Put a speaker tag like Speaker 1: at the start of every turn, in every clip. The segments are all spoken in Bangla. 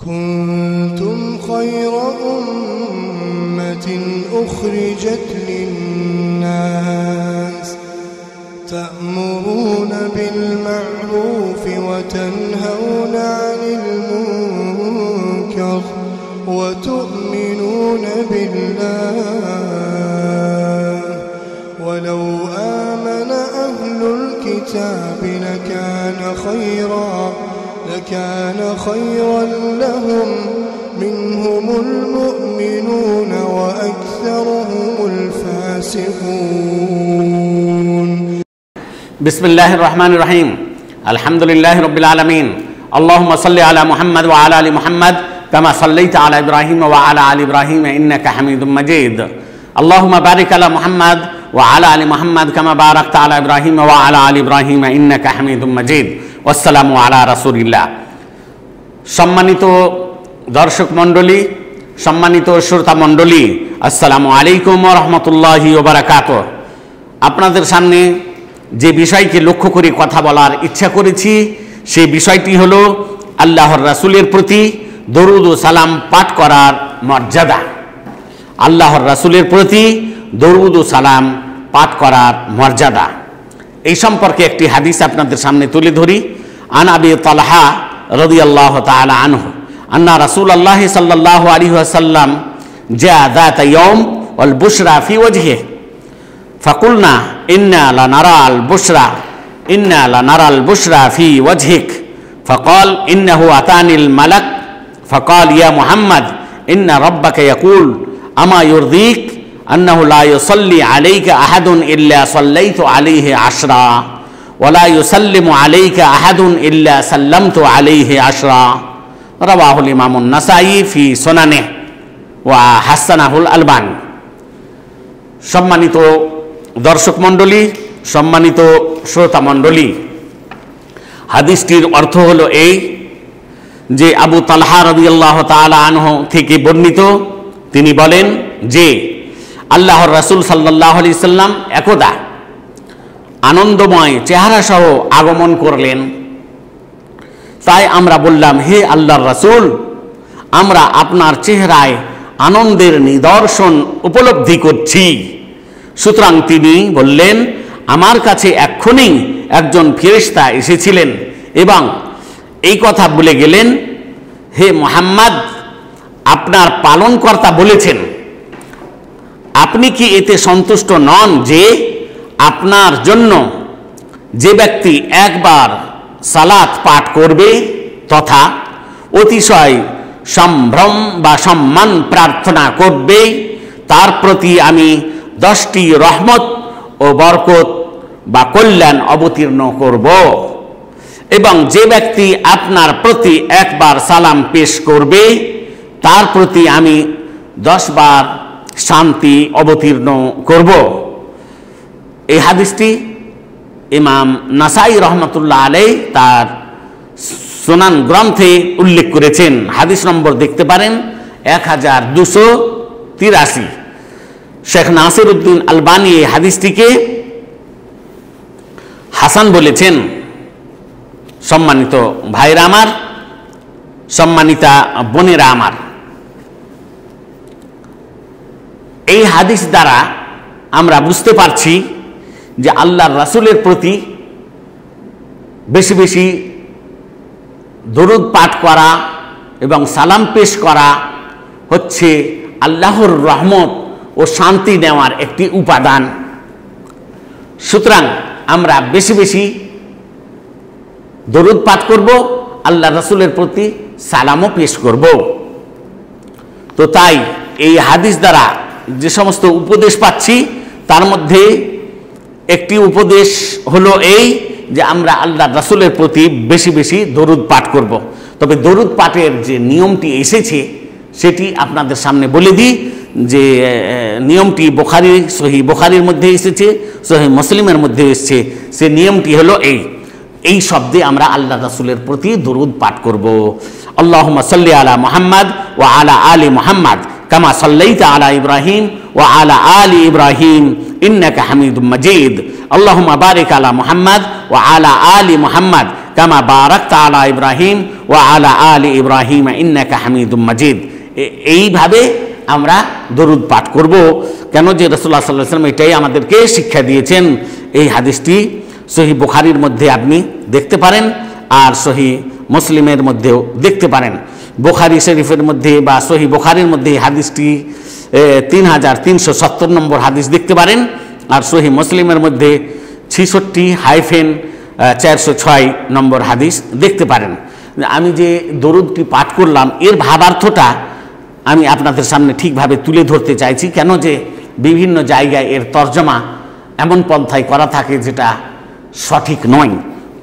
Speaker 1: كنتم خير أمة أخرجت للناس تأمرون بالمعروف وتنهون عن المنكر وتؤمنون بالله ولو آمن أهل الكتاب لكان خيرا لهم منهم المؤمنون وأكثرهم الفاسقون.
Speaker 2: بسم الله الرحمن الرحيم. الحمد لله رب العالمين. اللهم صل على محمد وعلى آل محمد كما صليت على إبراهيم وعلى آل إبراهيم إنك حميد مجيد. اللهم بارك على محمد وعلى آل محمد كما باركت على إبراهيم وعلى آل إبراهيم إنك حميد مجيد. والسلام على رسول الله. সম্মানিত দর্শক মণ্ডলী, সম্মানিত শ্রোতা মণ্ডলী, আসসালামু আলাইকুম ওয়া রাহমাতুল্লাহি ওয়া বারাকাতুহু। আপনাদের সামনে যে বিষয়কে লক্ষ্য করে কথা বলার ইচ্ছা করেছি সেই বিষয়টি হলো আল্লাহর রাসূলের প্রতি দরুদ ও সালাম পাঠ করার মর্যাদা। আল্লাহর রাসূলের প্রতি দরুদ ও সালাম পাঠ করার মর্যাদা এই সম্পর্কে একটি হাদিস আপনাদের সামনে তুলে ধরি। আন আবি তালহা রাদিয়াল্লাহু তাআলা আনহু আন্না রাসূলুল্লাহ সাল্লাল্লাহু আলাইহি ওয়াসাল্লাম জা যাতা ইয়াওম ওয়াল বুশরা ফি ওয়াজহিহি ফাকুলনা ইন্না লানারাল বুশরা ফি ওয়াজহিক ফাকাল ইন্নাহু আতানিল মালাক ফাকাল ইয়া মুহাম্মদ ইন্না রাব্বাকা ইয়াকুল আমা ইউরদিক أنه لا يصلي عليك أحد إلا صليت عليه 10 ولا يسلم عليك أحد إلا سلمت عليه 10 رواه الإمام النسائي في سننه وحسنه الألباني. সম্মানিত দর্শক মণ্ডলী, সম্মানিত শ্রোতা মণ্ডলী, হাদিসটির অর্থ হলো এই যে আবু তালহা রাদিয়াল্লাহু তাআলা আনহু থেকে বর্ণিত, তিনি বলেন যে আল্লাহর রাসূল সাল্লাল্লাহু আলাইহি সাল্লাম একদা আনন্দময় চেহারা সহ আগমন করলেন। তাই আমরা বললাম, হে আল্লাহর রাসূল, আমরা আপনার চেহারায় আনন্দের নিদর্শন উপলব্ধি করছি। সুতরাং তিনি বললেন, আমার কাছে এক্ষুনি একজন ফেরেশতা এসেছিলেন এবং এই কথা বলে গেলেন, হে মুহাম্মদ, আপনার পালনকর্তা বলেছেন, আপনি কি এতে সন্তুষ্ট নন যে আপনার জন্য যে ব্যক্তি একবার সালাত পাঠ করবে তথা অতিশয় সম্ভ্রম বা সম্মান প্রার্থনা করবে তার প্রতি আমি 10টি রহমত ও বরকত বা কল্যাণ অবতীর্ণ করব, এবং যে ব্যক্তি আপনার প্রতি একবার সালাম পেশ করবে তার প্রতি আমি 10 বার শান্তি অবতীর্ণ করব। এই হাদিসটি ইমাম নাসাই রহমতুল্লাহ আলাইহি তার সুনান গ্রন্থে উল্লেখ করেছেন। হাদিস নম্বর দেখতে পারেন 1283। শেখ নাসির উদ্দিন আলবানী এই হাদিসটিকে হাসান বলেছেন। সম্মানিত ভাইরা আমার, সম্মানিতা বোনেরা আমার, এই হাদিস দ্বারা আমরা বুঝতে পারছি যে আল্লাহর রাসূলের প্রতি বেশি বেশি দরুদ পাঠ করা এবং সালাম পেশ করা হচ্ছে আল্লাহর রহমত ও শান্তি নেওয়ার একটি উপাদান। সুতরাং আমরা বেশি বেশি দরুদ পাঠ করব, আল্লাহর রাসূলের প্রতি সালামও পেশ করব। তো তাই এই হাদিস দ্বারা যে সমস্ত উপদেশ পাচ্ছি তার মধ্যে একটি উপদেশ হলো এই যে আমরা আল্লাহর রাসূলের প্রতি বেশি বেশি দরুদ পাঠ করব। তবে দরুদ পাঠের যে নিয়মটি এসেছে সেটি আপনাদের সামনে বলে দিই যে নিয়মটি সহিহ বুখারীর মধ্যে এসেছে, সহিহ মুসলিমের মধ্যে এসেছে। সে নিয়মটি হলো এই শব্দে আমরা আল্লাহর রাসূলের প্রতি দরুদ পাঠ করব। আল্লাহুম্মা সাল্লি আলা মুহাম্মদ ওয়া আলা আলি মুহাম্মদ কামা সাল্লাইতা আলা ইব্রাহিম ওয়া আলা আলি ইব্রাহিম ইন্নাকা হামিদুম মাজিদ। আল্লাহুম্মা বারিক আলা মুহাম্মদ ওয়া আলা আলি মুহাম্মদ কামা বারাকতা আলা ইব্রাহিম ওয়া আলা আলি ইব্রাহিম ইন্নাকা হামিদুম মাজিদ। এইভাবে আমরা দরুদ পাঠ করব। কেন যে রাসূলুল্লাহ সাল্লাল্লাহু আলাইহি ওয়াসাল্লাম এটাই আমাদেরকে শিক্ষা দিয়েছেন। এই হাদিসটি সহিহ বুখারীর মধ্যে আপনি দেখতে পারেন, আর সহিহ মুসলিমের মধ্যেও দেখতে পারেন। বুখারী শরীফের মধ্যে বা সহিহ বুখারীর মধ্যে হাদিসটি 3370 নম্বর হাদিস দেখতে পারেন, আর সহিহ মুসলিমের মধ্যে 66-406 নম্বর হাদিস দেখতে পারেন। আমি যে দরুদটি পাঠ করলাম এর ভাবার্থটা আমি আপনাদের সামনে ঠিকভাবে তুলে ধরতে চাইছি। কেন যে বিভিন্ন জায়গায় এর তর্জমা এমন পন্থায় করা থাকে যেটা সঠিক নয়।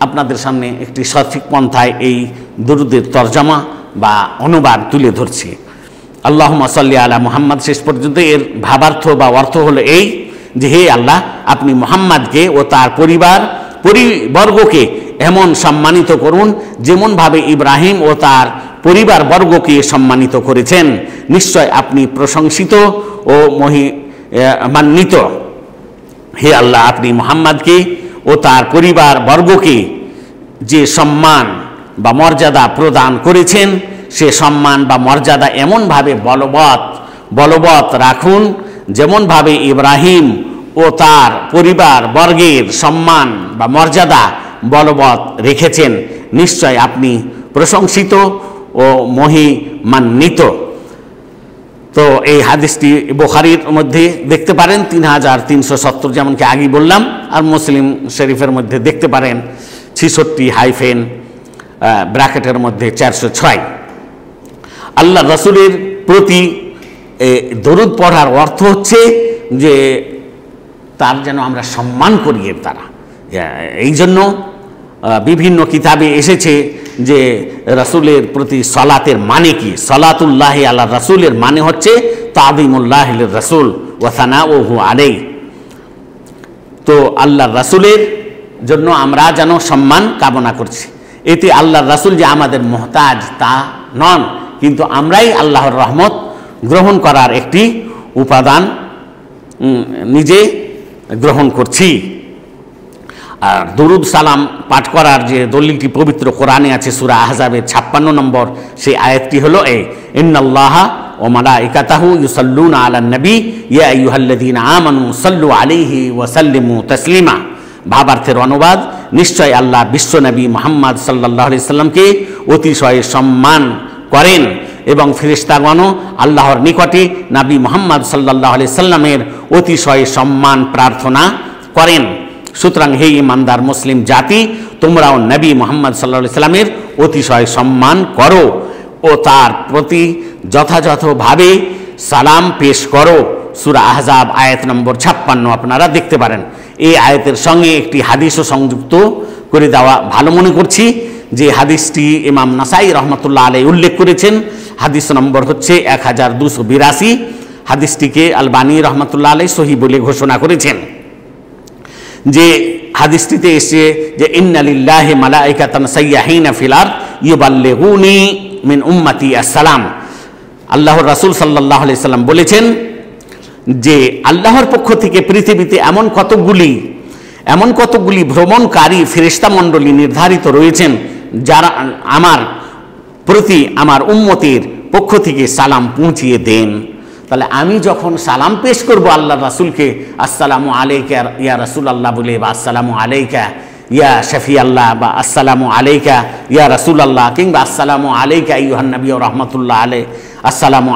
Speaker 2: আপনাদের সামনে একটি সঠিক পন্থায় এই দরুদের তর্জমা বা অনুবাদ তুলে ধরছি। আল্লাহুম্মা সাল্লি আলা মুহাম্মদ শেষ পর্যন্ত এর ভাবার্থ বা অর্থ হলো এই যে, হে আল্লাহ, আপনি মুহাম্মাদকে ও তার পরিবর্গকে এমন সম্মানিত করুন যেমনভাবে ইব্রাহিম ও তার পরিবারবর্গকে সম্মানিত করেছেন। নিশ্চয় আপনি প্রশংসিত ও মহিমান্বিত। হে আল্লাহ, আপনি মুহাম্মাদকে ও তার পরিবারবর্গকে যে সম্মান বা মর্যাদা প্রদান করেছেন সে সম্মান বা মর্যাদা এমনভাবে বলবৎ রাখুন যেমনভাবে ইব্রাহিম ও তার পরিবারবর্গের সম্মান বা মর্যাদা বলবৎ রেখেছেন। নিশ্চয় আপনি প্রশংসিত ও মহিমান্বিত। তো এই হাদিসটি বুখারীর মধ্যে দেখতে পারেন 3370, যেমনকি আগে বললাম, আর মুসলিম শরীফের মধ্যে দেখতে পারেন 66-ব্র্যাকেটের মধ্যে 406। আল্লাহ রাসূলের প্রতি দরুদ পড়ার অর্থ হচ্ছে যে তার যেন আমরা সম্মান করি এর দ্বারা। এই জন্য বিভিন্ন কিতাবে এসেছে যে রাসূলের প্রতি সলাতের মানে কি। সলাতুল্লাহ আলা রাসূলের মানে হচ্ছে তাযীমুল্লাহ লির রাসূল ওয়া সানাউহু আলাইহি। তো আল্লাহর রাসূলের জন্য আমরা যেন সম্মান কামনা করছি। এতে আল্লাহর রাসূল যে আমাদের মুহতাজ তা নন, কিন্তু আমরাই আল্লাহর রহমত গ্রহণ করার একটি উপাদান নিজে গ্রহণ করছি। আর দরুদ সালাম পাঠ করার যে দলিলটি পবিত্র কোরআনে আছে সূরা আহজাবের 56 নম্বর সেই আয়াতটি হলো এই, ইন্নাল্লাহা ওয়া মালাইকাতাহু ইউসাল্লুনা আলান নবী ইয়া আইয়ুহাল্লাযীনা আমানু সাল্লু আলাইহি ওয়া সাল্লিমু তাসলিমা। ভাবার্থের অনুবাদ, নিশ্চয় আল্লাহ বিশ্বনবী মুহাম্মদ সাল্লাল্লাহু আলাইহি সাল্লামকে অতিশয় সম্মান করেন এবং ফেরেশতাগণও আল্লাহর নিকটে নবী মুহাম্মদ সাল্লাল্লাহু আলাইহি সাল্লামের অতিশয় সম্মান প্রার্থনা করেন। সুতরাং হে ইমানদার মুসলিম জাতি, তোমরাও নবী মুহাম্মদ সাল্লাল্লাহু আলাইহি সাল্লামের অতিশয় সম্মান করো ও তার প্রতি যথাযথভাবে সালাম পেশ করো। সূরা আহজাব আয়াত নম্বর 56 আপনারা দেখতে পারেন। এই আয়াতের সঙ্গে একটি হাদিসও সংযুক্ত করে দেওয়া ভালো মনে করছি, যে হাদিসটি ইমাম নাসাই রহমতুল্লাহ আলাইহি উল্লেখ করেছেন। হাদিস নম্বর হচ্ছে 1282। হাদিসটিকে আলবানী রহমতুল্লাহ আলাইহি সহিহ বলে ঘোষণা করেছেন। যে হাদিসটিতে এসে যে ইন্না লিল্লাহি মালাইকাতান সাইয়্যাহিনা ফিল আরদ ইউবাল্লিগুনি মিন উম্মতি আসসালাম। আল্লাহর রাসূল সাল্লাল্লাহু আলাইহি সাল্লাম বলেছেন যে আল্লাহর পক্ষ থেকে পৃথিবীতে এমন কতগুলি ভ্রমণকারী ফেরেশতা মণ্ডলী নির্ধারিত রয়েছেন যারা আমার প্রতি আমার উম্মতের পক্ষ থেকে সালাম পৌঁছিয়ে দেন। তাহলে আমি যখন সালাম পেশ করব আল্লাহর রাসূলকে, আসসালামু আলাইকা ইয়া রাসূলুল্লাহ বলে, বা আসসালামু আলাইকা ইয়া শফি আল্লাহ, বা আসসালামু আলাইকা ইয়া রাসূলুল্লাহ, কিংবা আসসালামু আলাইকা আইয়ুহান নবী ওয়া রাহমাতুল্লাহ আলাইহি, আসসালামু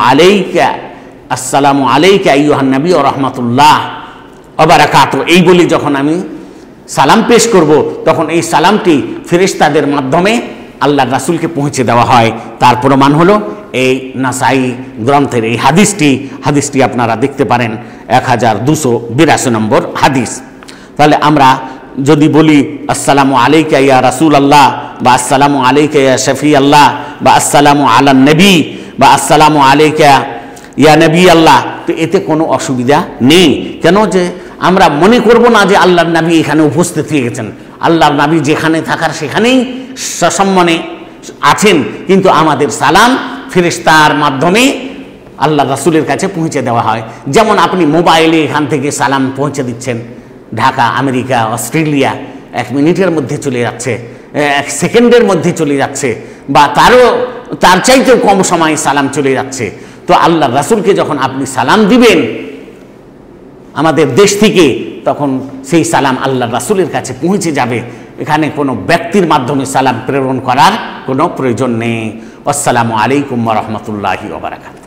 Speaker 2: আলাইকা আইয়ুহান নবী ওয়া রাহমাতুল্লাহ ওয়া বারাকাতুহু, এই বলি যখন আমি সালাম পেশ করব তখন এই সালামটি ফেরেশতাদের মাধ্যমে আল্লাহর রাসূলকে পৌঁছে দেওয়া হয়। তার প্রমাণ হলো এই নাসাই গ্রন্থের এই হাদিসটি আপনারা দেখতে পারেন 1282 নম্বর হাদিস। তাহলে আমরা যদি বলি আসসালামু আলাইকা ইয়া রাসূলুল্লাহ, বা আসসালামু আলাইকা ইয়া শফি আল্লাহ, বা আসসালামু আলান নবী, বা আসসালামু আলাইকা ইয়া নবী আল্লাহ, তো এতে কোনো অসুবিধা নেই। কেন যে আমরা মনে করব না যে আল্লাহর নবী এখানে উপস্থিত হয়ে গেছেন। আল্লাহর নবী যেখানে থাকার সেখানেই সসম্মানে আছেন, কিন্তু আমাদের সালাম ফেরেশতার মাধ্যমে আল্লাহ রাসূলের কাছে পৌঁছে দেওয়া হয়। যেমন আপনি মোবাইলে এখান থেকে সালাম পৌঁছে দিচ্ছেন ঢাকা, আমেরিকা, অস্ট্রেলিয়া, 1 মিনিটের মধ্যে চলে যাচ্ছে। এক সেকেন্ডের মধ্যে চলে যাচ্ছে, বা তার চাইতেও কম সময়ে সালাম চলে যাচ্ছে। তো আল্লাহ রাসূলকে যখন আপনি সালাম দিবেন আমাদের দেশ থেকে, তখন সেই সালাম আল্লাহ রাসূলের কাছে পৌঁছে যাবে। এখানে কোনো ব্যক্তির মাধ্যমে সালাম প্রেরণ করার কোনো প্রয়োজন নেই। আসসালামু আলাইকুম ওয়া রাহমাতুল্লাহি ওয়া বারাকাতুহু।